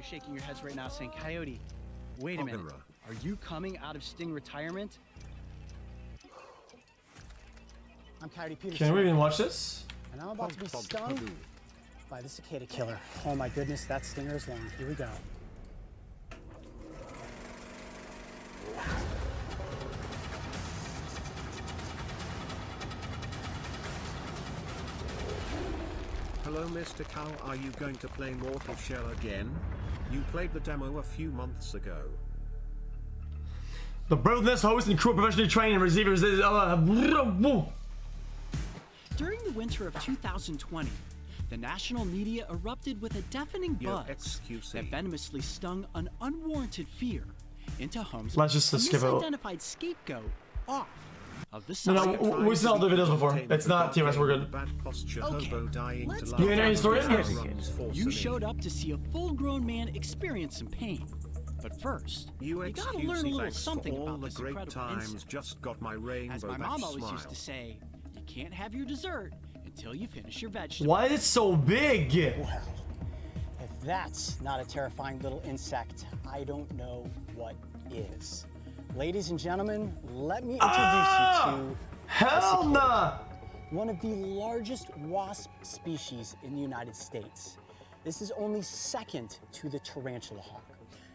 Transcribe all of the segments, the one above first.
you're shaking your heads right now saying, Coyote, wait a minute. Are you coming out of Sting retirement? I'm Coyote Peterson. Can we even watch this? And I'm about to be stung by the cicada killer. Oh my goodness, that stinger is long. Here we go. Hello Mr. Cow, are you going to play Mortal Shell again? You played the demo a few months ago. The Brotherness host and crew professionally trained and receivers is During the winter of 2020, the national media erupted with a deafening buzz XQc. that venomously stung an unwarranted fear into homes. Let's just skip it. Misidentified scapegoat off of the No, site. no, we've seen all the videos before. It's not TMS, we're good. Okay, let's You ain't any story? You showed up to see a full-grown man experience some pain. But first, you gotta learn a little something about this incredible insect. Just got my rainbow As my mom always used to say, you can't have your dessert until you finish your vegetables. Why is it so big? Well, if that's not a terrifying little insect, I don't know what is. Ladies and gentlemen, let me introduce you to Hell nah! one of the largest wasp species in the United States. This is only second to the tarantula hawk.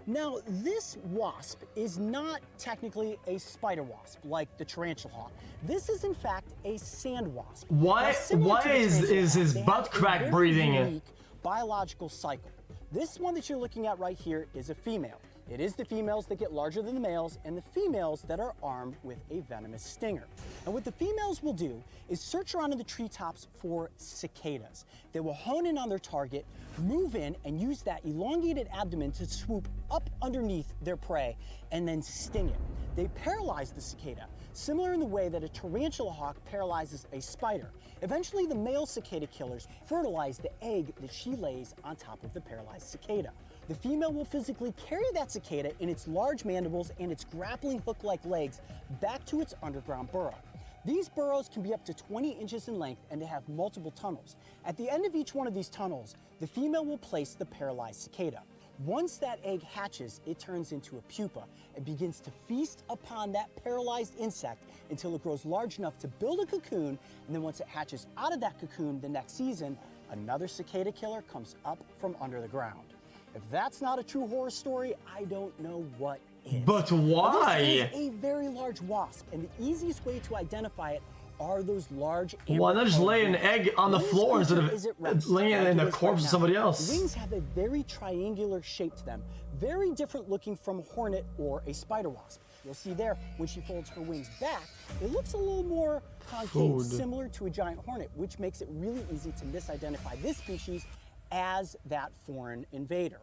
Now, this wasp is not technically a spider wasp like the tarantula hawk. This is in fact a sand wasp. Why is his they butt have a crack very breathing? unique biological cycle. This one that you're looking at right here is a female. It is the females that get larger than the males, and the females that are armed with a venomous stinger. And what the females will do is search around in the treetops for cicadas. They will hone in on their target, move in, and use that elongated abdomen to swoop up underneath their prey and then sting it. They paralyze the cicada, similar in the way that a tarantula hawk paralyzes a spider. Eventually, the male cicada killers fertilize the egg that she lays on top of the paralyzed cicada. The female will physically carry that cicada in its large mandibles and its grappling hook-like legs back to its underground burrow. These burrows can be up to 20 inches in length and they have multiple tunnels. At the end of each one of these tunnels, the female will place the paralyzed cicada. Once that egg hatches, it turns into a pupa and begins to feast upon that paralyzed insect until it grows large enough to build a cocoon, and then once it hatches out of that cocoon the next season, another cicada killer comes up from under the ground. If that's not a true horror story, I don't know what is. But why? This is a very large wasp, and the easiest way to identify it are those large. Why not just lay an egg on the floor instead of laying it in the corpse of somebody else? The wings have a very triangular shape to them, very different looking from a hornet or a spider wasp. You'll see there, when she folds her wings back, it looks a little more concave, similar to a giant hornet, which makes it really easy to misidentify this species as that foreign invader.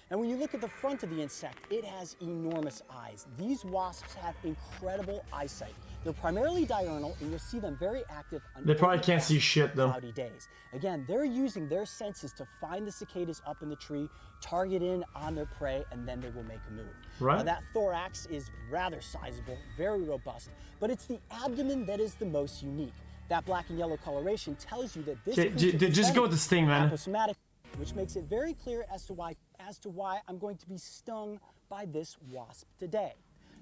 And when you look at the front of the insect, it has enormous eyes. These wasps have incredible eyesight. They're primarily diurnal, and you'll see them very active on They probably can't see shit though. cloudy days. Again, they're using their senses to find the cicadas up in the tree, target in on their prey, and then they will make a move. Right. Now, that thorax is rather sizable, very robust, but it's the abdomen that is the most unique. That black and yellow coloration tells you that this just go with the sting, man. Aposematic, which makes it very clear as to why I'm going to be stung by this wasp today.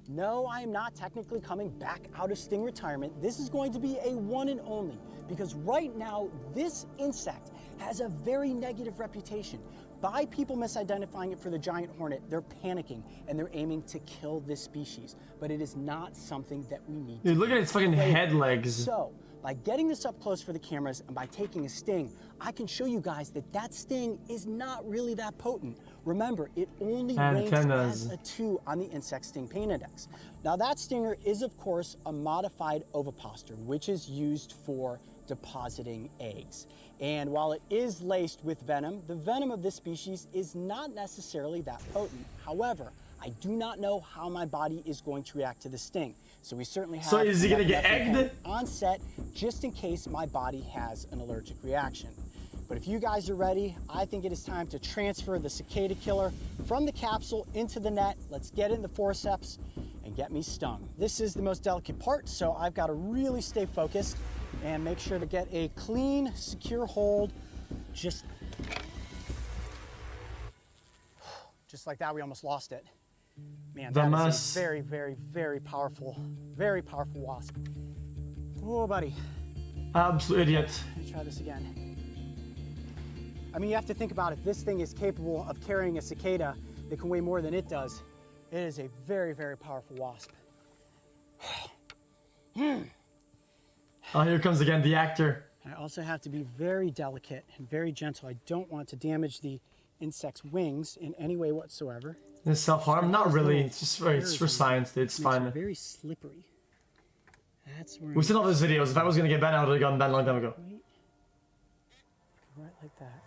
No, I am not technically coming back out of sting retirement. This is going to be a one and only, because right now this insect has a very negative reputation. By people misidentifying it for the giant hornet, they're panicking and they're aiming to kill this species. But it is not something that we need to. Dude, look at its fucking head legs. So, by getting this up close for the cameras and by taking a sting, I can show you guys that that sting is not really that potent. Remember, it only ranks as a 2 on the insect sting pain index. Now that stinger is of course a modified ovipositor, which is used for depositing eggs. And while it is laced with venom, the venom of this species is not necessarily that potent. However, I do not know how my body is going to react to the sting. So we certainly have. So is he gonna get egged? On set, just in case my body has an allergic reaction. But if you guys are ready, I think it is time to transfer the cicada killer from the capsule into the net. Let's get in the forceps and get me stung. This is the most delicate part, so I've got to really stay focused and make sure to get a clean, secure hold. Just just like that, we almost lost it. Man, The that mess. is a very, very powerful wasp. Oh, buddy. Absolute idiot. Let me try this again. I mean, you have to think about it. This thing is capable of carrying a cicada that can weigh more than it does. It is a very, very powerful wasp. Oh, here comes again the actor. I also have to be very delicate and very gentle. I don't want to damage the insect's wings in any way whatsoever. Is self-harm? Not really. It's just it's for science. It's fine. Very slippery. That's where We've seen all those videos. If I was gonna get banned, I would have gotten banned a long time ago. Right like that.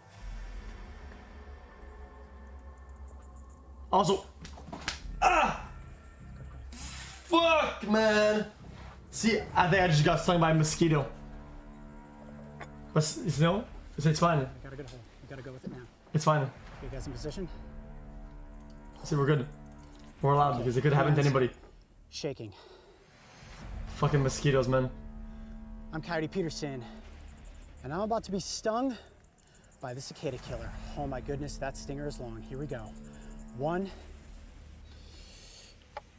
Also, fuck, man. See, I think I just got stung by a mosquito. But you know, it's fine. I got a good hole. You gotta go with it now. It's fine. Okay, you guys in position? See, we're good. We're allowed because it could happen to anybody. Shaking. Fucking mosquitoes, man. I'm Coyote Peterson, and I'm about to be stung by the cicada killer. Oh my goodness, that stinger is long. Here we go. 1,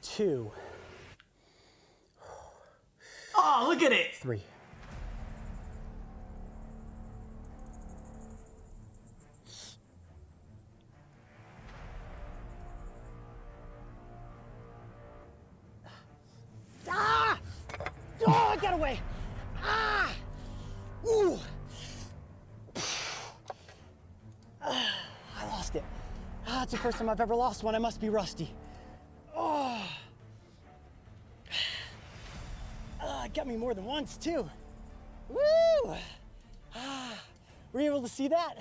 2. Oh, look at it! 3. Ah! Oh, I got away! Ah! Ooh! I lost it. Ah, it's the first time I've ever lost one. I must be rusty. Oh! It got me more than once, too. Woo! Ah, were you able to see that?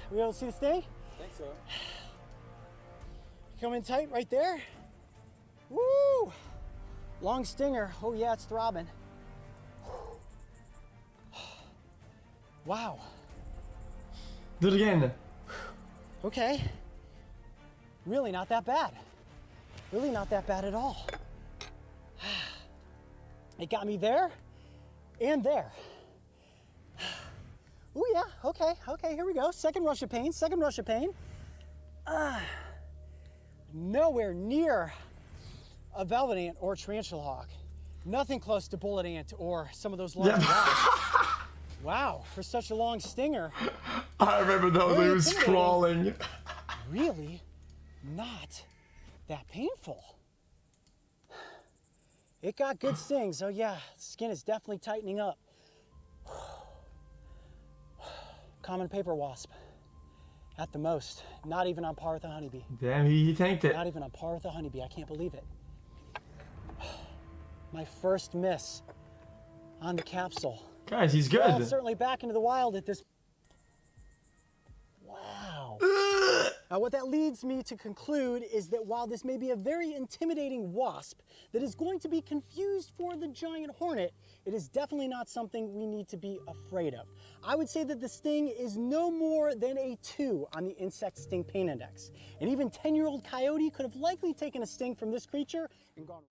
Were you able to see the sting? I think so. Come in tight right there. Woo! Long stinger. Oh yeah, it's throbbing. Wow. Do it again. Okay. Really not that bad. Really not that bad at all. It got me there and there. Oh yeah, okay, here we go. Second rush of pain, nowhere near a velvet ant or tarantula hawk. Nothing close to bullet ant or some of those large wasps. Wow, for such a long stinger. I remember those. He was crawling. Really not that painful. It got good stings. Oh yeah, skin is definitely tightening up. Common paper wasp. At the most, not even on par with a honeybee. Damn, he tanked it. Not even on par with a honeybee. I can't believe it. My first miss on the capsule. Guys, he's good. Well, certainly back into the wild at this. Wow. Now, what that leads me to conclude is that while this may be a very intimidating wasp that is going to be confused for the giant hornet, it is definitely not something we need to be afraid of. I would say that the sting is no more than a 2 on the insect sting pain index. An even 10-year-old coyote could have likely taken a sting from this creature and gone.